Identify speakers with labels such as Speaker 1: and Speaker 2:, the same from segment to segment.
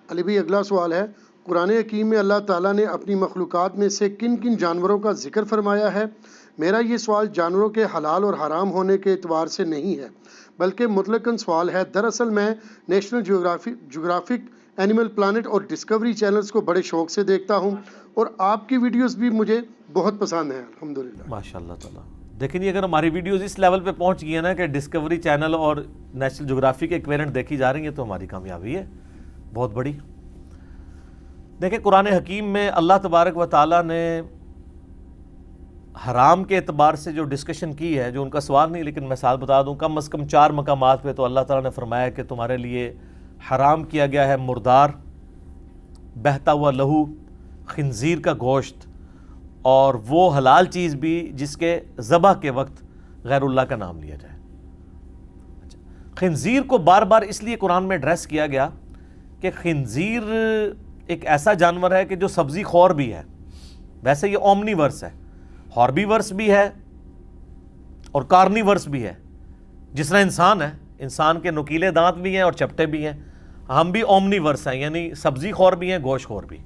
Speaker 1: علی بھائی اگلا سوال ہے، قرآن حکیم میں اللہ تعالیٰ نے اپنی مخلوقات میں سے کن کن جانوروں کا ذکر فرمایا ہے؟ میرا یہ سوال جانوروں کے حلال اور حرام ہونے کے اعتبار سے نہیں ہے بلکہ مطلقاً سوال ہے۔ دراصل میں نیشنل جغرافک، اینیمل پلانٹ اور ڈسکوری چینلز کو بڑے شوق سے دیکھتا ہوں اور آپ کی ویڈیوز بھی مجھے بہت پسند ہیں الحمدللہ۔
Speaker 2: ماشاء اللہ تعالیٰ، دیکھیں یہ اگر ہماری ویڈیوز اس لیول پہ پہنچ گئی ہیں نا کہ ڈسکوری چینل اور نیشنل جغرافی کے ایکویرنٹ دیکھی جا رہی ہیں تو ہماری کامیابی ہے بہت بڑی۔ دیکھیں قرآن حکیم میں اللہ تبارک و تعالیٰ نے حرام کے اعتبار سے جو ڈسکشن کی ہے، جو ان کا سوال نہیں لیکن میں ساتھ بتا دوں، کم از کم 4 مقامات پہ تو اللہ تعالیٰ نے فرمایا کہ تمہارے لیے حرام کیا گیا ہے مردار، بہتا ہوا لہو، خنزیر کا گوشت اور وہ حلال چیز بھی جس کے ذبح کے وقت غیر اللہ کا نام لیا جائے۔ خنزیر کو بار بار اس لیے قرآن میں ایڈریس کیا گیا کہ خنزیر ایک ایسا جانور ہے کہ جو سبزی خور بھی ہے۔ ویسے یہ اومنی ورس ہے، ہاربی ورس بھی ہے اور کارنی ورس بھی ہے، جس طرح انسان ہے، انسان کے نکیلے دانت بھی ہیں اور چپٹے بھی ہیں، ہم بھی اومنی ورس ہیں، یعنی سبزی خور بھی ہیں، گوشت خور بھی۔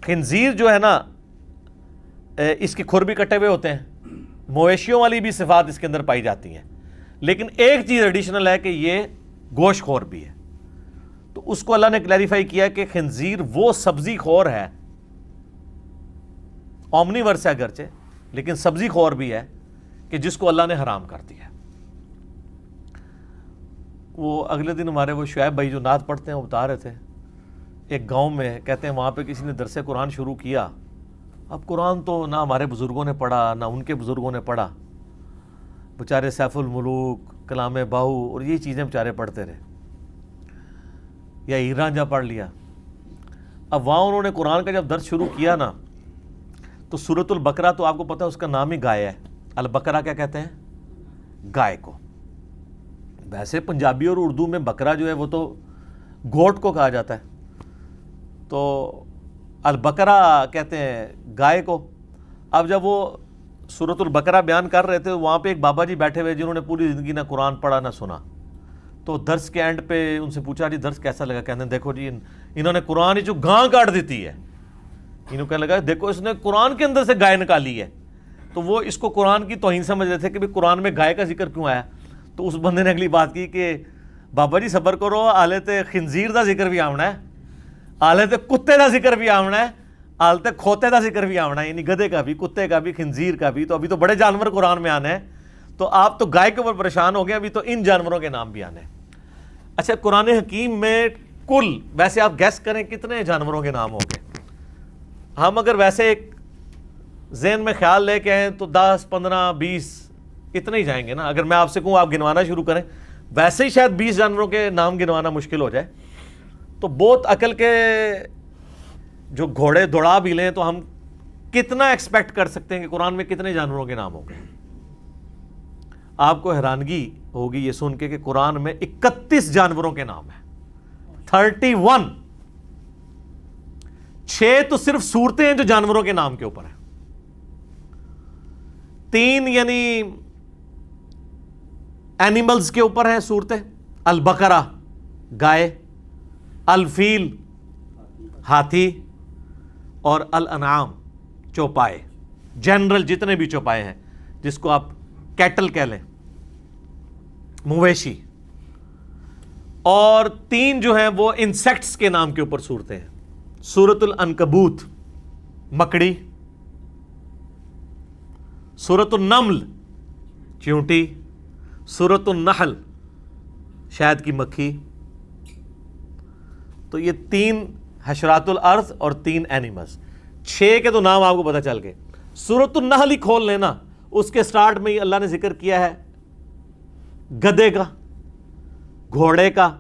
Speaker 2: خنزیر جو ہے نا اس کے کھر بھی کٹے ہوئے ہوتے ہیں، مویشیوں والی بھی صفات اس کے اندر پائی جاتی ہیں، لیکن ایک چیز ایڈیشنل ہے کہ یہ گوشت خور بھی ہے۔ تو اس کو اللہ نے کلیریفائی کیا کہ خنزیر وہ سبزی خور ہے، اومنی ورس ہے اگرچہ لیکن سبزی خور بھی ہے، کہ جس کو اللہ نے حرام کر دیا۔ وہ اگلے دن ہمارے وہ شعیب بھائی جو نعت پڑھتے ہیں وہ بتا رہے تھے، ایک گاؤں میں کہتے ہیں وہاں پہ کسی نے درس قرآن شروع کیا۔ اب قرآن تو نہ ہمارے بزرگوں نے پڑھا نہ ان کے بزرگوں نے پڑھا، بیچارے سیف الملوک، کلام باہو اور یہ چیزیں بیچارے پڑھتے رہے، یا ہیر رانجھا پڑھ لیا۔ اب وہاں انہوں نے قرآن کا جب درس شروع کیا نا تو سورۃ البقرہ تو آپ کو پتہ ہے اس کا نام ہی گائے ہے۔ البقرہ کیا کہتے ہیں؟ گائے کو۔ ویسے پنجابی اور اردو میں بکرا جو ہے وہ تو گوٹ کو کہا جاتا ہے، تو البقرہ کہتے ہیں گائے کو۔ اب جب وہ سورۃ البقرہ بیان کر رہے تھے وہاں پہ ایک بابا جی بیٹھے ہوئے جنہوں نے پوری زندگی نہ قرآن پڑھا نہ سنا، تو درس کے اینڈ پہ ان سے پوچھا جی درس کیسا لگا؟ کہتے ہیں دیکھو جی انہوں نے قرآن ہی جو گاں کاٹ دیتی ہے، انہوں کہنے لگا دیکھو اس نے قرآن کے اندر سے گائے نکالی ہے۔ تو وہ اس کو قرآن کی توہین سمجھ رہے تھے کہ قرآن میں گائے کا ذکر کیوں آیا؟ تو اس بندے نے اگلی بات کی کہ بابا جی صبر کرو، آلت خنزیر دا ذکر بھی آمنا ہے، آلت کتے دا ذکر بھی آمنا ہے، آلت کھوتے دا ذکر بھی آمنا ہے، یعنی گدھے کا بھی، کتے کا بھی، خنزیر کا بھی۔ تو ابھی تو بڑے جانور قرآن میں آنے ہیں، تو آپ تو گائے کے اوپر پریشان ہو گئے، ابھی تو ان جانوروں کے نام بھی آنے ہیں۔ اچھا قرآن حکیم میں کل ویسے آپ گیس کریں کتنے جانوروں کے نام ہوں گے؟ ہم اگر ویسے ایک ذہن میں خیال لے کے آئیں تو 10 15 20 اتنے ہی جائیں گے نا۔ اگر میں آپ سے کہوں آپ گنوانا شروع کریں، ویسے ہی شاید 20 جانوروں کے نام گنوانا مشکل ہو جائے۔ تو بہت عقل کے جو گھوڑے دوڑا بھی لیں تو ہم کتنا ایکسپیکٹ کر سکتے ہیں کہ قرآن میں کتنے جانوروں کے نام ہوں گے؟ آپ کو حیرانگی ہوگی یہ سن کے کہ قرآن میں 31 جانوروں کے نام ہیں، 31۔ 6 تو صرف صورتیں ہیں جو جانوروں کے نام کے اوپر ہیں، 3 یعنی اینیملز کے اوپر ہیں صورتیں، البقرہ گائے، الفیل ہاتھی، اور الانعام چوپائے، جنرل جتنے بھی چوپائے ہیں، جس کو آپ کیٹل کہہ لیں، مویشی۔ اور 3 جو ہیں وہ انسیکٹس کے نام کے اوپر صورتیں ہیں، سورۃ العنکبوت مکڑی، سورۃ النمل چیونٹی، سورۃ النحل شہد کی مکھی۔ تو یہ 3 حشرات الارض اور 3 اینیملز، 6 کے تو نام آپ کو پتہ چل گئے۔ سورۃ النحل ہی کھول لینا، اس کے سٹارٹ میں ہی اللہ نے ذکر کیا ہے گدھے کا، گھوڑے کا،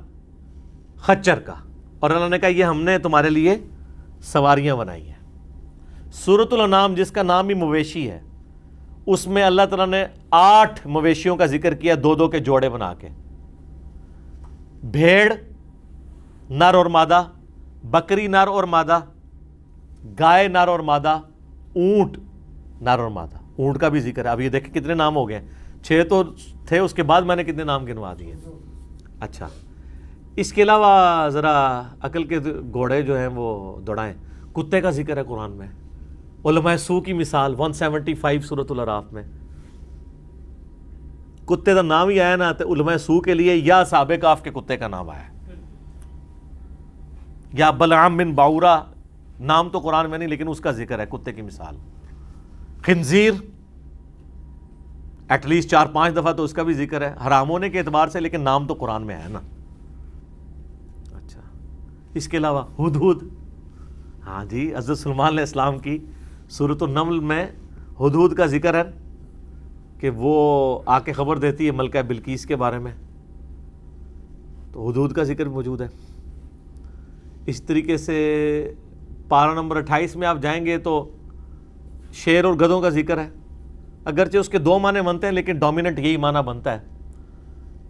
Speaker 2: خچر کا، اور اللہ نے کہا یہ ہم نے تمہارے لیے سواریاں بنائی ہیں۔ سورۃ الانعام جس کا نام ہی مویشی ہے، اس میں اللہ تعالیٰ نے 8 مویشیوں کا ذکر کیا، 2 کے جوڑے بنا کے، بھیڑ نر اور مادہ، بکری نر اور مادہ، گائے نر اور مادہ، اونٹ نر اور مادہ۔ اونٹ کا بھی ذکر ہے۔ اب یہ دیکھیں کتنے نام ہو گئے، 6 تو تھے، اس کے بعد میں نے کتنے نام گنوا دیے۔ اچھا اس کے علاوہ ذرا عقل کے گھوڑے جو ہیں وہ دوڑائیں. کتے کا ذکر ہے قرآن میں. علماء سو کی مثال 175 سورۃ الاعراف میں. کتے کا نام ہی آیا نا تو علماء سو کے لیے یا اصحاب کہف کے کتے کا نام آیا, یا بلعام بن باورا, نام تو قرآن میں نہیں لیکن اس کا ذکر ہے, کتے کی مثال. خنزیر ایٹ لیسٹ 4-5 دفعہ تو اس کا بھی ذکر ہے حرام ہونے کے اعتبار سے, لیکن نام تو قرآن میں ہے نا. اچھا, اس کے علاوہ ہدہد, ہاں جی, حضرت سلیمان علیہ السلام کی سورۃ النمل میں ہدہد کا ذکر ہے کہ وہ آ کے خبر دیتی ہے ملکہ بلقیس کے بارے میں, تو ہدہد کا ذکر موجود ہے. اس طریقے سے پارہ نمبر 28 میں آپ جائیں گے تو شیر اور گدھوں کا ذکر ہے, اگرچہ اس کے 2 معنی بنتے ہیں لیکن ڈومیننٹ یہی معنی بنتا ہے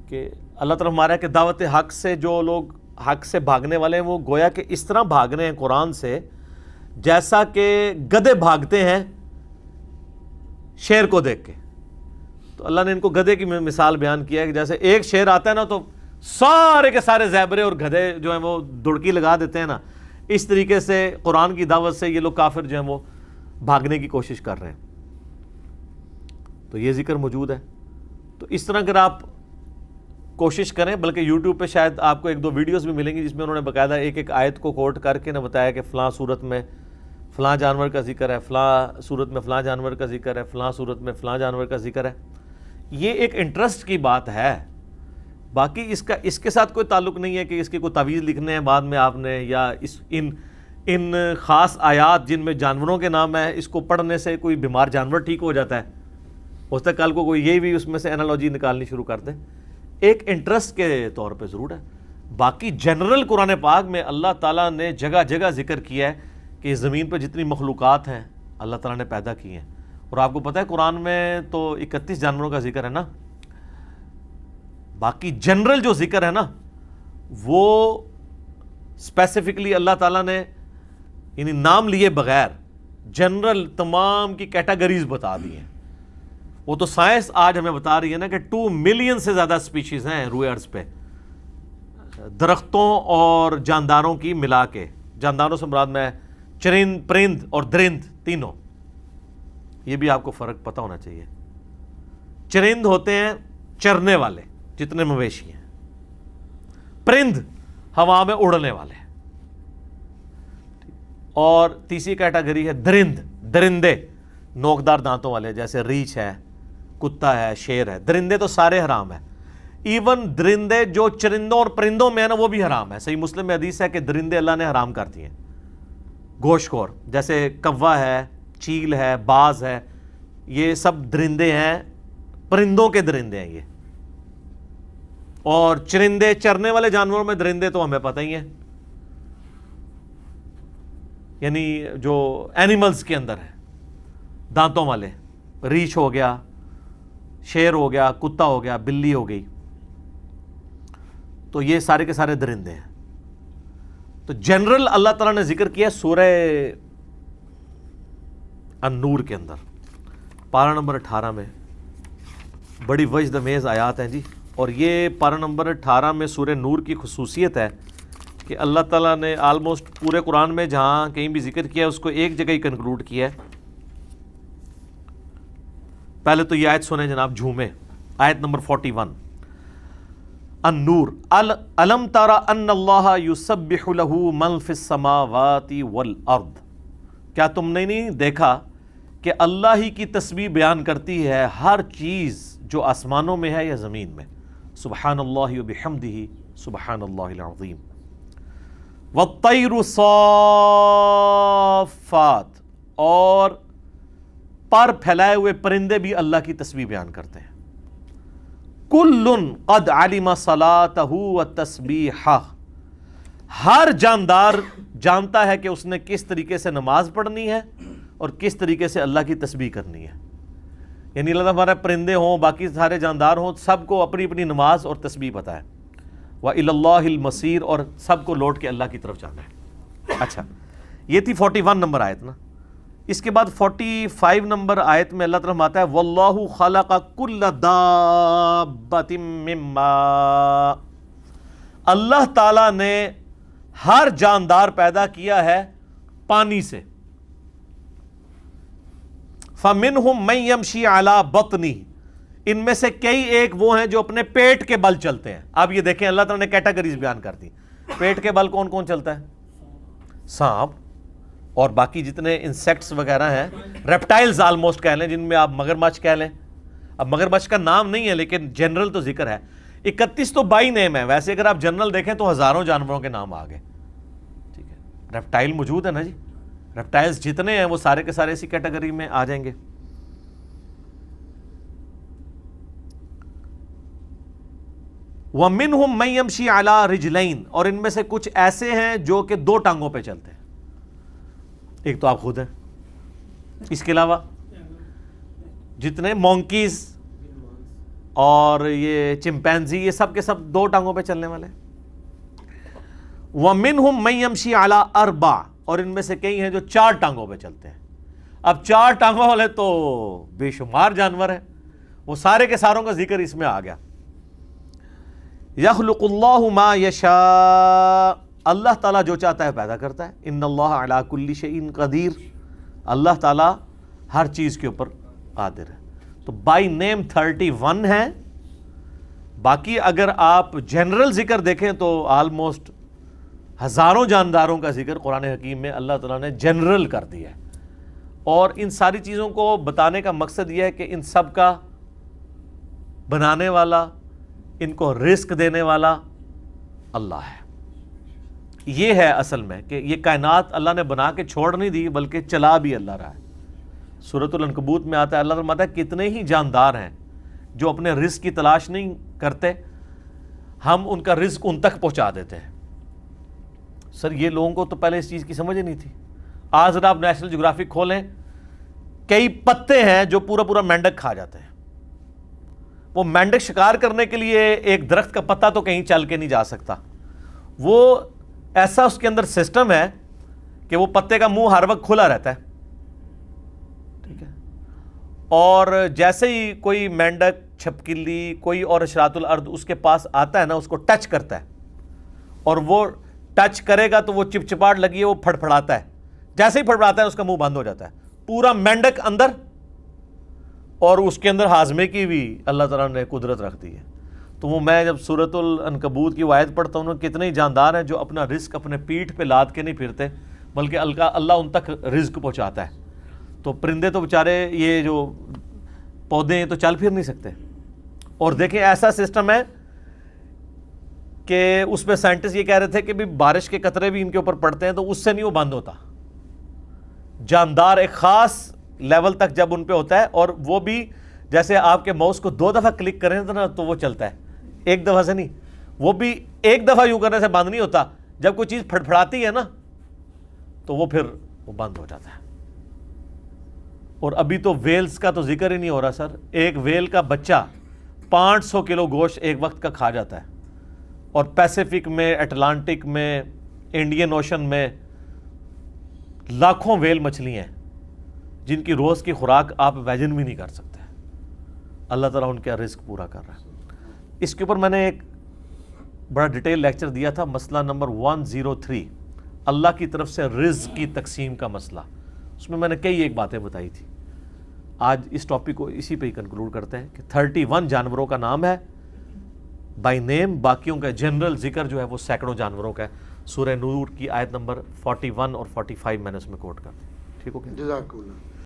Speaker 2: کہ اللہ تعالیٰ ہمارا کہ دعوت حق سے جو لوگ حق سے بھاگنے والے ہیں وہ گویا کہ اس طرح بھاگ رہے ہیں قرآن سے جیسا کہ گدھے بھاگتے ہیں شیر کو دیکھ کے. تو اللہ نے ان کو گدھے کی مثال بیان کیا ہے کہ جیسے ایک شیر آتا ہے نا تو سارے کے سارے زیبرے اور گدھے جو ہیں وہ دڑکی لگا دیتے ہیں نا, اس طریقے سے قرآن کی دعوت سے یہ لوگ کافر جو ہیں وہ بھاگنے کی کوشش کر رہے ہیں. تو یہ ذکر موجود ہے. تو اس طرح اگر آپ کوشش کریں, بلکہ یوٹیوب پہ شاید آپ کو 1-2 ویڈیوز بھی ملیں گی جس میں انہوں نے باقاعدہ ایک آیت کو کوٹ کر کے نہ بتایا کہ فلاں صورت میں فلاں جانور کا ذکر ہے, فلاں صورت میں فلاں جانور کا ذکر ہے, فلاں صورت میں فلاں جانور کا ذکر ہے. یہ ایک انٹرسٹ کی بات ہے, باقی اس کے ساتھ کوئی تعلق نہیں ہے کہ اس کی کوئی تعویذ لکھنے ہیں بعد میں آپ نے, یا ان خاص آیات جن میں جانوروں کے نام ہے اس کو پڑھنے سے کوئی بیمار جانور ٹھیک ہو جاتا ہے. ہو سکتا ہے کل کو کوئی یہ بھی اس میں سے انالوجی نکالنی شروع کر دے. ایک انٹرسٹ کے طور پہ ضرور ہے. باقی جنرل قرآن پاک میں اللہ تعالیٰ نے جگہ جگہ ذکر کیا ہے کہ زمین پہ جتنی مخلوقات ہیں اللہ تعالیٰ نے پیدا کی ہیں. اور آپ کو پتہ ہے قرآن میں تو 31 جانوروں کا ذکر ہے نا. باقی جنرل جو ذکر ہے نا وہ اسپیسیفکلی اللہ تعالیٰ نے یعنی نام لیے بغیر جنرل تمام کی کیٹیگریز بتا دی ہیں. وہ تو سائنس آج ہمیں بتا رہی ہے نا کہ 2 ملین سے زیادہ سپیشیز ہیں روئے ارض پہ, درختوں اور جانداروں کی ملا کے. جانداروں سے مراد میں چرند, پرند اور درند تینوں. یہ بھی آپ کو فرق پتہ ہونا چاہیے. چرند ہوتے ہیں چرنے والے جتنے مویشی ہیں, پرند ہوا میں اڑنے والے, اور تیسری کیٹیگری ہے درند, درندے نوکدار دانتوں والے جیسے ریچھ ہے, کتا ہے, شیر ہے. درندے تو سارے حرام ہیں. ایون درندے جو چرندوں اور پرندوں میں ہیں نا وہ بھی حرام ہے. صحیح مسلم میں حدیث ہے کہ درندے اللہ نے حرام کر دیے گوشت خور, جیسے کوا ہے, چیل ہے, باز ہے, یہ سب درندے ہیں, پرندوں کے درندے ہیں یہ. اور چرندے چرنے والے جانوروں میں درندے تو ہمیں پتہ ہی ہیں, یعنی جو اینیملز کے اندر ہے دانتوں والے, ریچھ ہو گیا, شیر ہو گیا, کتا ہو گیا, بلی ہو گئی, تو یہ سارے کے سارے درندے ہیں. تو جنرل اللہ تعالیٰ نے ذکر کیا سورہ النور کے اندر پارہ نمبر 18 میں. بڑی وجد امیز آیات ہیں جی. اور یہ پارہ نمبر 18 میں سورہ نور کی خصوصیت ہے کہ اللہ تعالیٰ نے آلموسٹ پورے قرآن میں جہاں کہیں بھی ذکر کیا ہے اس کو ایک جگہ ہی کنکلوڈ کیا ہے. پہلے تو یہ آیت سنیں جناب, جھومے, آیت نمبر 41 النور. الم تر ان اللہ یسبح لہ من فی السماوات والارض. کیا تم نے نہیں دیکھا کہ اللہ ہی کی تسبیح بیان کرتی ہے ہر چیز جو آسمانوں میں ہے یا زمین میں. سبحان اللہ وبحمدہ سبحان اللہ العظیم. والطیر صافات, اور پر پھیلائے ہوئے پرندے بھی اللہ کی تسبیح بیان کرتے ہیں. کل قد علم صلاتہ وتسبیحہ, ہر جاندار جانتا ہے کہ اس نے کس طریقے سے نماز پڑھنی ہے اور کس طریقے سے اللہ کی تسبیح کرنی ہے. یعنی اللہ ہمارے پرندے ہوں, باقی سارے جاندار ہوں, سب کو اپنی اپنی نماز اور تسبیح پتہ ہے. وَإِلَى اللَّهِ الْمَصِيرُ, اور سب کو لوٹ کے اللہ کی طرف جانا ہے. اچھا, یہ تھی 41 نمبر آیت نا. اس کے بعد 45 نمبر آیت میں اللہ تعالیٰ فرماتا ہے وَاللَّهُ خَلَقَ كُلَّ دَابَّةٍ مِّن مَّاءٍ. اللہ تعالیٰ نے ہر جاندار پیدا کیا ہے پانی سے. فَمِنْهُمْ مَنْ يَمْشِي عَلَى بَطْنِهِ, ان میں سے کئی ایک وہ ہیں جو اپنے پیٹ کے بل چلتے ہیں. اب یہ دیکھیں اللہ تعالیٰ نے کیٹیگریز بیان کر دی. پیٹ کے بل کون کون چلتا ہے؟ سانپ اور باقی جتنے انسیکٹس وغیرہ ہیں, ریپٹائلز آلموسٹ کہہ لیں, جن میں آپ مگرمچھ کہہ لیں. اب مگرمچھ کا نام نہیں ہے لیکن جنرل تو ذکر ہے. 31 تو بائی نیم ہے, ویسے اگر آپ جنرل دیکھیں تو ہزاروں جانوروں کے نام آ گئے. ٹھیک ہے, ریپٹائل موجود ہے نا جی, ریپٹائلز جتنے ہیں وہ سارے کے سارے اسی کیٹیگری میں آ جائیں گے. وَمِنْهُمْ مَنْ يَمْشِي عَلَى رِجْلَيْنِ, اور ان میں سے کچھ ایسے ہیں جو کہ 2 ٹانگوں پہ چلتے ہیں. ایک تو آپ خود ہیں, اس کے علاوہ جتنے مونکیز اور یہ چمپینزی, یہ سب کے سب 2 ٹانگوں پہ چلنے والے. وَمِنْهُمْ مَنْ يَمْشِي عَلَى 4, اور ان میں سے کئی ہیں جو 4 ٹانگوں پہ چلتے ہیں. اب 4 ٹانگوں والے تو بے شمار جانور ہیں, وہ سارے کے ساروں کا ذکر اس میں آ گیا. یخلق اللہ ما یشاء, اللہ تعالیٰ جو چاہتا ہے پیدا کرتا ہے. ان اللہ علی کل شیء قدیر, اللہ تعالیٰ ہر چیز کے اوپر قادر ہے. تو بائی نیم 31 ہے. باقی اگر آپ جنرل ذکر دیکھیں تو آلموسٹ ہزاروں جانداروں کا ذکر قرآن حکیم میں اللہ تعالیٰ نے جنرل کر دیا ہے. اور ان ساری چیزوں کو بتانے کا مقصد یہ ہے کہ ان سب کا بنانے والا, ان کو رزق دینے والا اللہ ہے. یہ ہے اصل میں کہ یہ کائنات اللہ نے بنا کے چھوڑ نہیں دی بلکہ چلا بھی اللہ رہا ہے. سورۃ العنکبوت میں آتا ہے, اللہ فرماتا ہے کتنے ہی جاندار ہیں جو اپنے رزق کی تلاش نہیں کرتے, ہم ان کا رزق ان تک پہنچا دیتے ہیں. سر یہ لوگوں کو تو پہلے اس چیز کی سمجھ ہی نہیں تھی. آج ذرا آپ نیشنل جغرافک کھولیں, کئی پتے ہیں جو پورا پورا مینڈک کھا جاتے ہیں. وہ مینڈک شکار کرنے کے لیے ایک درخت کا پتا تو کہیں چل کے نہیں جا سکتا. وہ ایسا اس کے اندر سسٹم ہے کہ وہ پتے کا منہ ہر وقت کھلا رہتا ہے. ٹھیک ہے, اور جیسے ہی کوئی مینڈک, چھپکلی, کوئی اور حشرات الارض اس کے پاس آتا ہے نا, اس کو ٹچ کرتا ہے, اور وہ ٹچ کرے گا تو وہ چپچپاہٹ لگی ہے, وہ پھڑپھڑاتا ہے. جیسے ہی پھڑپھڑاتا ہے اس کا منہ بند ہو جاتا ہے, پورا مینڈک اندر, اور اس کے اندر ہاضمے کی بھی اللہ تعالیٰ نے قدرت رکھ دی ہے. تو وہ میں جب سورۃ العنکبوت کی آیت پڑھتا ہوں, کتنے ہی جاندار ہیں جو اپنا رزق اپنے پیٹھ پہ لاد کے نہیں پھرتے بلکہ اللہ ان تک رزق پہنچاتا ہے. تو پرندے تو بیچارے یہ جو پودے ہیں تو چل پھر نہیں سکتے. اور دیکھیں ایسا سسٹم ہے کہ اس میں سائنٹسٹ یہ کہہ رہے تھے کہ بھی بارش کے قطرے بھی ان کے اوپر پڑتے ہیں تو اس سے نہیں وہ بند ہوتا. جاندار ایک خاص لیول تک جب ان پہ ہوتا ہے, اور وہ بھی جیسے آپ کے ماؤس کو 2 دفعہ کلک کریں تو وہ چلتا ہے, 1 دفعہ سے نہیں. وہ بھی 1 دفعہ یوں کرنے سے بند نہیں ہوتا, جب کوئی چیز پھڑپھڑاتی ہے نا تو وہ پھر وہ بند ہو جاتا ہے. اور ابھی تو ویلز کا تو ذکر ہی نہیں ہو رہا سر. ایک ویل کا بچہ 500 کلو گوشت ایک وقت کا کھا جاتا ہے, اور پیسیفک میں, اٹلانٹک میں, انڈین اوشن میں لاکھوں ویل مچھلیاں ہیں جن کی روز کی خوراک آپ ویجن بھی نہیں کر سکتے. اللہ تعالیٰ ان کا رزق پورا کر رہا ہے. اس کے اوپر میں نے ایک بڑا ڈیٹیل لیکچر دیا تھا, مسئلہ نمبر 103, اللہ کی طرف سے رزق کی تقسیم کا مسئلہ. اس میں نے کئی ایک باتیں بتائی تھی. آج اس ٹاپک کو اسی پہ ہی کنکلوڈ کرتے ہیں کہ 31 جانوروں کا نام ہے بائی نیم, باقیوں کا جنرل ذکر جو ہے وہ سینکڑوں جانوروں کا ہے. سورہ نور کی آیت نمبر 41 اور 45 میں نے اس میں کوٹ کر دی. ٹھیک ہو گیا؟
Speaker 1: جزاک اللہ.